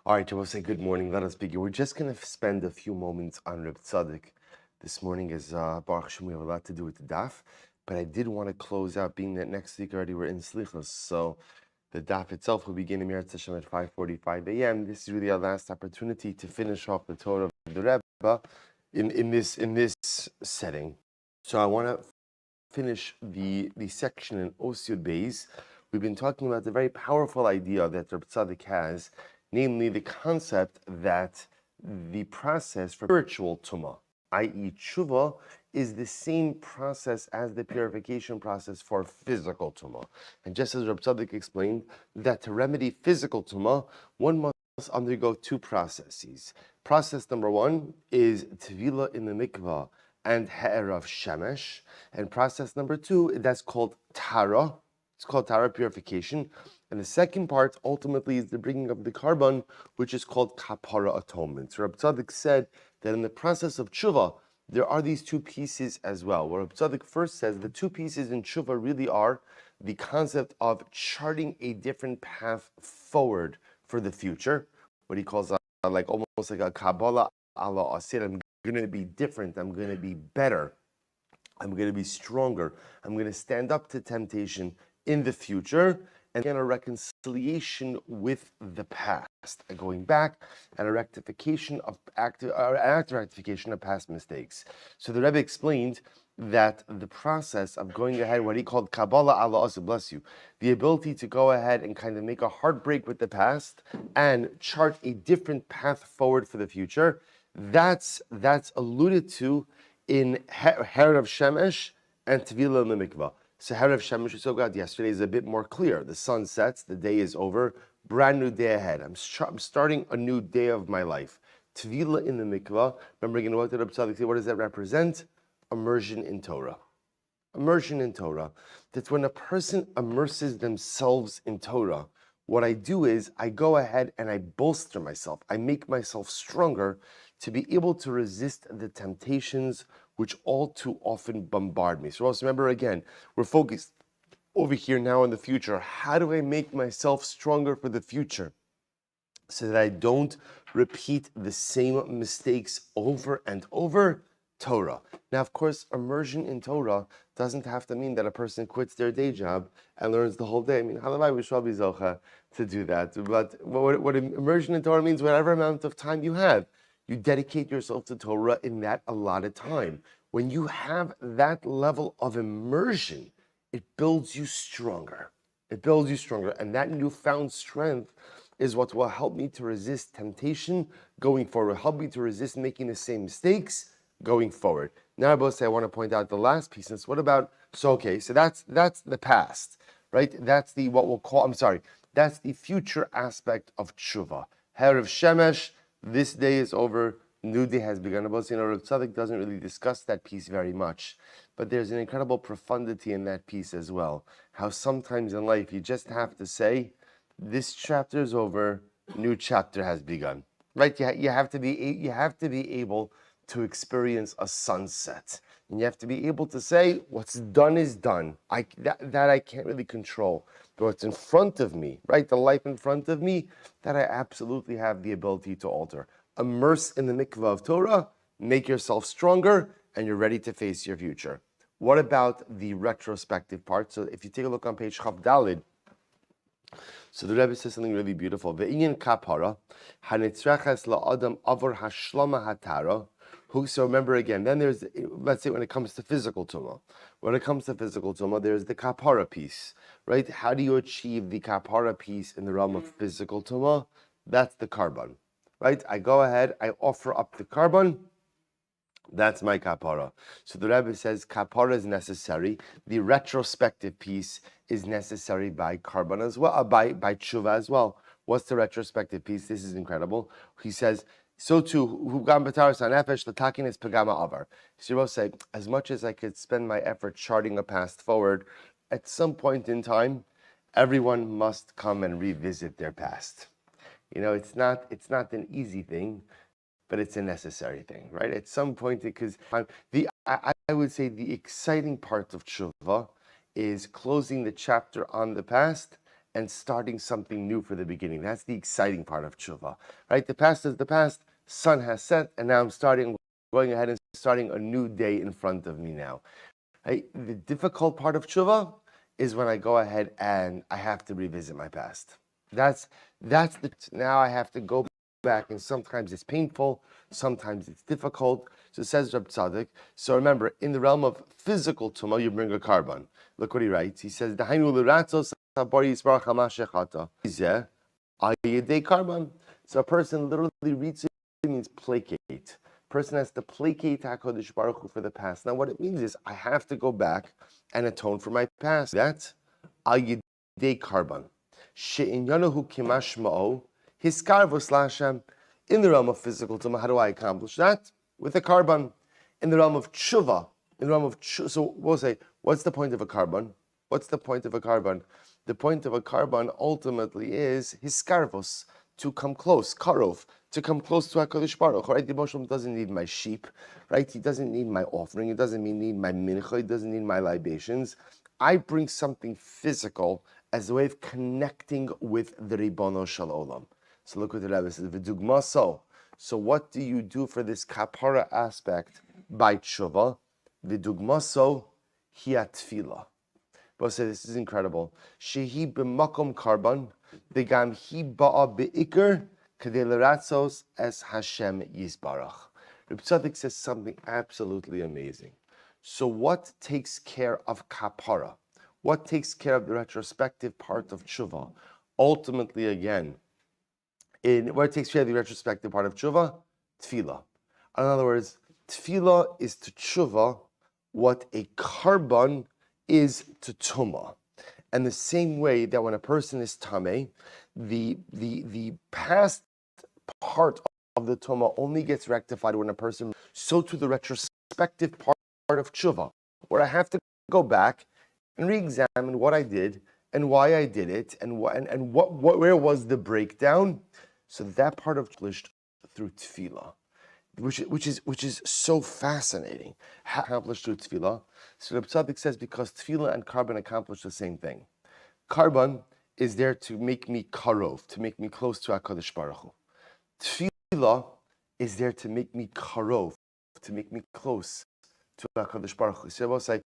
All right, I will say good morning. Let us begin. We're just going to spend a few moments on Rabbi Tzaddik. This morning is Baruch Hashem, we have a lot to do with the daf, but I did want to close out, being that next week already we're in Slichos, so the daf itself will begin in Meretz Hashem at 5:45 a.m. This is really our last opportunity to finish off the Torah of the Rebbe in this setting. So I want to finish the section in Osir Beis. We've been talking about the very powerful idea that Rabbi Tzaddik has, namely the concept that the process for spiritual tumah, i.e. tshuva, is the same process as the purification process for physical tumah. And just as Rabbi Tzaddik explained, that to remedy physical tumah, one must undergo two processes. Process number one is tevilah in the mikvah and ha'erav shemesh. And process number two, that's called tara. It's called tara, purification. And the second part ultimately is the bringing of the carbon, which is called kapara, atonement. So Rabbi Tzaddik said that in the process of tshuva, there are these two pieces as well. Where Rabbi Tzaddik first says the two pieces in tshuva really are the concept of charting a different path forward for the future, what he calls like almost like a Kabbalah ala asir. I'm going to be different. I'm going to be better. I'm going to be stronger. I'm going to stand up to temptation in the future. And again, a reconciliation with the past, going back, and a rectification of active rectification of past mistakes. So the Rebbe explained that the process of going ahead, what he called Kabbalah ala Asa, bless you, the ability to go ahead and kind of make a heartbreak with the past and chart a different path forward for the future, that's alluded to in Herav Shemesh and Tevilah in the Mikvah. So Herav Shemesh, we spoke about yesterday, is a bit more clear. The sun sets, the day is over, brand new day ahead. I'm starting a new day of my life. Tevilah in the mikvah. Remember again, what did Rabbi Tzaddik say? What does that represent? Immersion in Torah. Immersion in Torah. That's when a person immerses themselves in Torah. What I do is I go ahead and I bolster myself. I make myself stronger to be able to resist the temptations which all too often bombard me. So also remember again, we're focused over here now in the future. How do I make myself stronger for the future so that I don't repeat the same mistakes over and over? Torah. Now, of course, immersion in Torah doesn't have to mean that a person quits their day job and learns the whole day. I mean, halavai we shall be zocha to do that. But what immersion in Torah means, whatever amount of time you have, you dedicate yourself to Torah in that allotted time. When you have that level of immersion, it builds you stronger. It builds you stronger. And that newfound strength is what will help me to resist temptation going forward, help me to resist making the same mistakes going forward. Now I want to point out the last piece. And what about, so that's the past, right? That's the, that's the future aspect of tshuva. Herav Shemesh, this day is over, new day has begun. Rabbi Tzaddik doesn't really discuss that piece very much, but there's an incredible profundity in that piece as well. How sometimes in life you just have to say, this chapter is over, new chapter has begun. Right? You have to be able to experience a sunset, and you have to be able to say, what's done is done. That I can't really control. But what's in front of me, right? The life in front of me, that I absolutely have the ability to alter. Immerse in the mikvah of Torah, make yourself stronger, and you're ready to face your future. What about the retrospective part? So if you take a look on page Chav Dalid, so the Rebbe says something really beautiful. Ve'inyan kapara, hanitzreches la'adam avor hashlama hatara. So remember again, then there's, let's say when it comes to physical tumah. When it comes to physical tumah, there's the kapara piece, right? How do you achieve the kapara piece in the realm of physical tumah? That's the carbon, right? I go ahead, I offer up the carbon. That's my kapara. So the Rebbe says kapara is necessary. The retrospective piece is necessary by carbon as well, by tshuva as well. What's the retrospective piece? This is incredible. He says, so too, hugam b'taras hanefesh l'takin is pagama avar. So you say, as much as I could spend my effort charting a path forward, at some point in time, everyone must come and revisit their past. You know, it's not an easy thing, but it's a necessary thing, right? At some point, because I would say the exciting part of tshuva is closing the chapter on the past and starting something new for the beginning. That's the exciting part of tshuva, right? The past is the past, sun has set, and now I'm going ahead and starting a new day in front of me now. Right? The difficult part of tshuva is when I go ahead and I have to revisit my past. Now I have to go back, and sometimes it's painful, sometimes it's difficult. So it says Rabbi Tzaddik. So remember, in the realm of physical tumah, you bring a carbon. Look what he writes. He says, "Dahainu l'ratzos habari yisbarach hamashechata." Carbon. So a person literally reads it means placate. Person has to placate HaKadosh Baruch Hu for the past. Now what it means is I have to go back and atone for my past. That's al yedei carbon. She'inyanahu kimashma'o hiskarvos l'Hashem. In the realm of physical tumah, how do I accomplish that? With a carbon. In the realm of tshuva, so we'll say, what's the point of a carbon? What's the point of a carbon? The point of a carbon ultimately is hiskarvos, to come close, karov, to come close to HaKadosh Baruch Hu, right? The Moshe doesn't need my sheep, right? He doesn't need my offering. He doesn't need my mincha. He doesn't need my libations. I bring something physical as a way of connecting with the Ribono Shel Olam. So look what the Rebbe says, v'dugma so. So what do you do for this kapara aspect by tshuva? V'dugma so, hi atfila. But say this is incredible. Shehi b'makom karban, v'gam hi ba'a be'ikr, k'dei l'ratzos es Hashem yisbarach. Rabbi Tzaddik says something absolutely amazing. So what takes care of kapara? What takes care of the retrospective part of tshuva? Ultimately, again, what takes care of the retrospective part of tshuva? Tefillah. In other words, tefillah is to tshuva what a carbon is to tumah. And the same way that when a person is tameh, the past part of the tumah only gets rectified when a person, so to the retrospective part of tshuva, where I have to go back and re-examine what I did and why I did it and where was the breakdown. So that part of accomplished through tefillah, which is so fascinating. How accomplished through tefillah? So Rabbi Tzaddik says because tefillah and carbon accomplish the same thing. Carbon is there to make me karov, to make me close to HaKadosh Baruch Hu. Tefillah is there to make me karov, to make me close to HaKadosh Baruch Hu. So it's like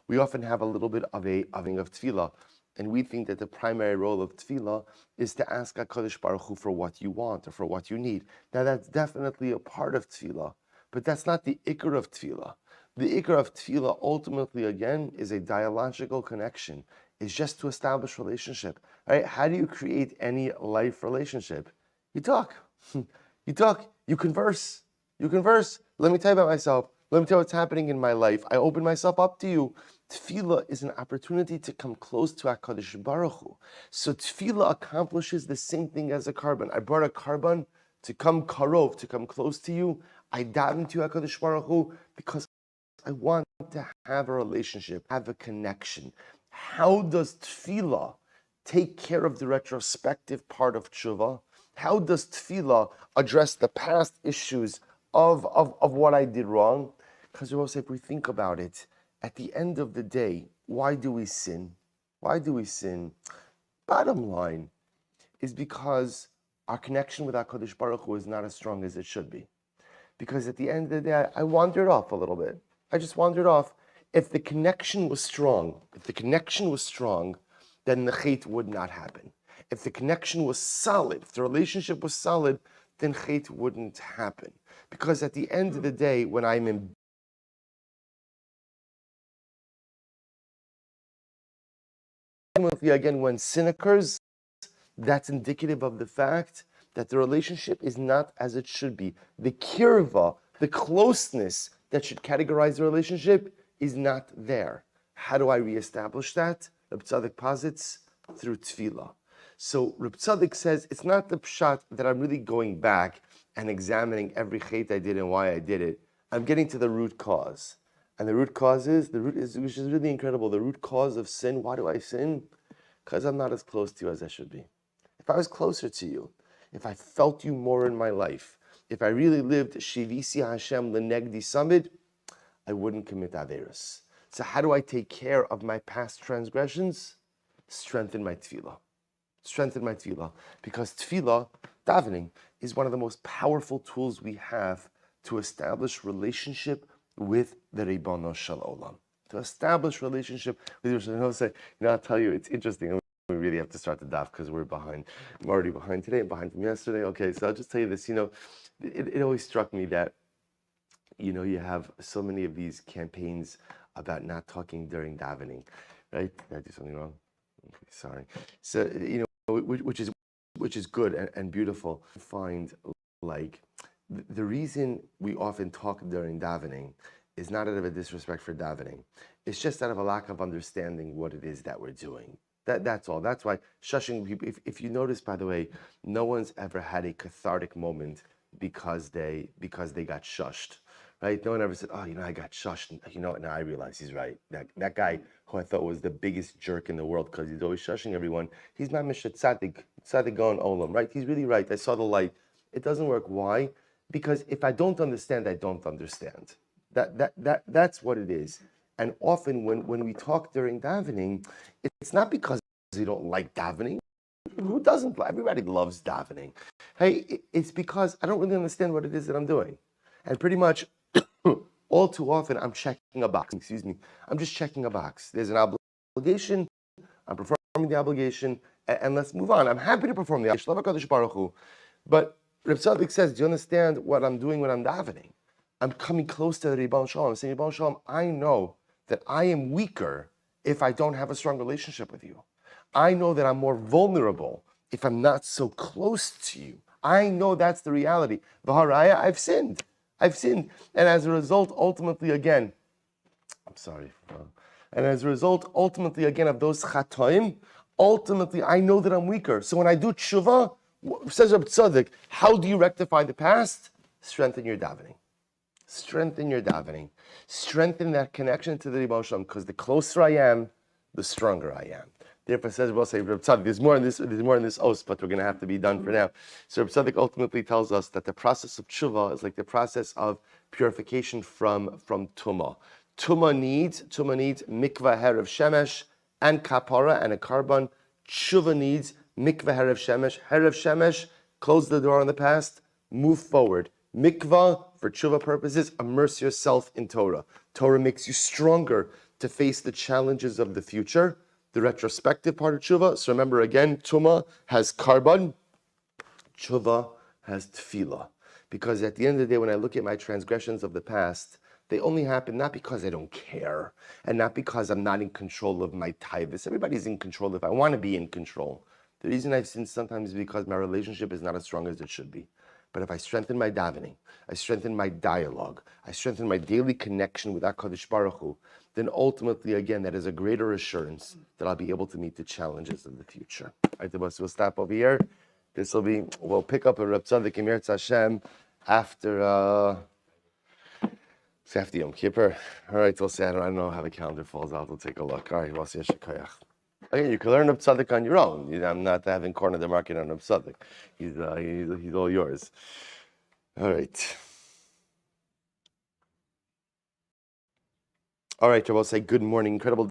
we often have a little bit of tefillah, and we think that the primary role of tefillah is to ask HaKadosh Baruch Hu for what you want or for what you need. Now that's definitely a part of tefillah, but that's not the ikar of tefillah. The ikar of tefillah ultimately, again, is a dialogical connection. It's just to establish relationship. Right? How do you create any life relationship? You talk. You talk. You converse. You converse. Let me tell you about myself. Let me tell you what's happening in my life. I open myself up to you. Tefillah is an opportunity to come close to HaKadosh Baruch Hu. So tefillah accomplishes the same thing as a carbon. I brought a carbon to come karov, to come close to you. I daven to HaKadosh Baruch Hu because I want to have a relationship, have a connection. How does tefillah take care of the retrospective part of tshuva? How does tefillah address the past issues of what I did wrong? Because if we think about it, at the end of the day, why do we sin? Why do we sin? Bottom line is because our connection with HaKadosh Baruch Hu is not as strong as it should be. Because at the end of the day, I wandered off a little bit. I just wandered off. If the connection was strong, then the chait would not happen. If the connection was solid, if the relationship was solid, then chait wouldn't happen. Because at the end of the day, when I'm in again, when sin occurs, that's indicative of the fact that the relationship is not as it should be. The kirva, the closeness that should categorize the relationship is not there. How do I reestablish that? Reb Tzaddik posits through tefillah. So Reb Tzaddik says it's not the pshat that I'm really going back and examining every chait I did and why I did it. I'm getting to the root cause. And the root cause is, which is really incredible, the root cause of sin. Why do I sin? Because I'm not as close to you as I should be. If I was closer to you, if I felt you more in my life, if I really lived Shivisi Hashem Lenegdi Samid, I wouldn't commit Averis. So how do I take care of my past transgressions? Strengthen my tefillah. Strengthen my tefillah. Because tefillah, davening, is one of the most powerful tools we have to establish relationship with the Ribono Shel Olam. To establish relationship with your Shel. I'll tell you, it's interesting. We really have to start the daf because we're behind. I'm already behind today. I'm behind from yesterday. Okay, so I'll just tell you this. It always struck me that, you have so many of these campaigns about not talking during davening, right? Did I do something wrong? Okay, sorry. So, which is good and beautiful. Find like the reason we often talk during davening is not out of a disrespect for davening. It's just out of a lack of understanding what it is that we're doing. That's all. That's why shushing people. If you notice, by the way, no one's ever had a cathartic moment because they got shushed. Right? No one ever said, "Oh, I got shushed." Now I realize he's right. That guy who I thought was the biggest jerk in the world because he's always shushing everyone. He's not Mr. Tzaddik going olam, right? He's really right. I saw the light. It doesn't work. Why? Because if I don't understand, I don't understand. That's what it is. And often when we talk during davening, it's not because we don't like davening. Who doesn't? Everybody loves davening. Hey, it's because I don't really understand what it is that I'm doing. And pretty much all too often, I'm checking a box. I'm just checking a box. There's an obligation. I'm performing the obligation, and let's move on. I'm happy to perform the obligation. But Reb Tzaddik says, do you understand what I'm doing when I'm davening? I'm coming close to the Ribono Shel Olam. I'm saying, Ribono Shel Olam, I know that I am weaker if I don't have a strong relationship with you. I know that I'm more vulnerable if I'm not so close to you. I know that's the reality. V'haraya, I've sinned. And as a result, ultimately again, of those chatoim, ultimately I know that I'm weaker. So when I do tshuva, says Rabbi Tzaddik, how do you rectify the past? Strengthen your davening. Strengthen Strengthen that connection to the Ribono Shel Olam, because the closer I am, the stronger I am. Therefore, says Rabbi Tzaddik, there's more in this os, but we're going to have to be done for now. So Rabbi Tzaddik ultimately tells us that the process of tshuva is like the process of purification from tumah. Tumah needs mikvah herav shemesh and kapara and a carbon. Tshuva needs mikvah herav shemesh. Close the door on the past, move forward. Mikvah, for tshuva purposes, immerse yourself in Torah. Torah makes you stronger to face the challenges of the future. The retrospective part of tshuva. So remember again, tumah has carbon, tshuva has tefillah. Because at the end of the day, when I look at my transgressions of the past, they only happen not because I don't care, and not because I'm not in control of my taivus. Everybody's in control if I want to be in control. The reason I've sinned sometimes is because my relationship is not as strong as it should be. But if I strengthen my davening, I strengthen my dialogue, I strengthen my daily connection with HaKadosh Baruch Hu, then ultimately, again, that is a greater assurance that I'll be able to meet the challenges of the future. All right, we'll stop over here. We'll pick up a Reb Tzaddik Im Yirtzeh Hashem after Yom Kippur. All right, we'll see. I don't know how the calendar falls out. We'll take a look. All right, we'll see. Again, you can learn Reb Tzaddik on your own. I'm not having cornered the market on Reb Tzaddik. He's all yours. All right. All right, we'll say good morning. Incredible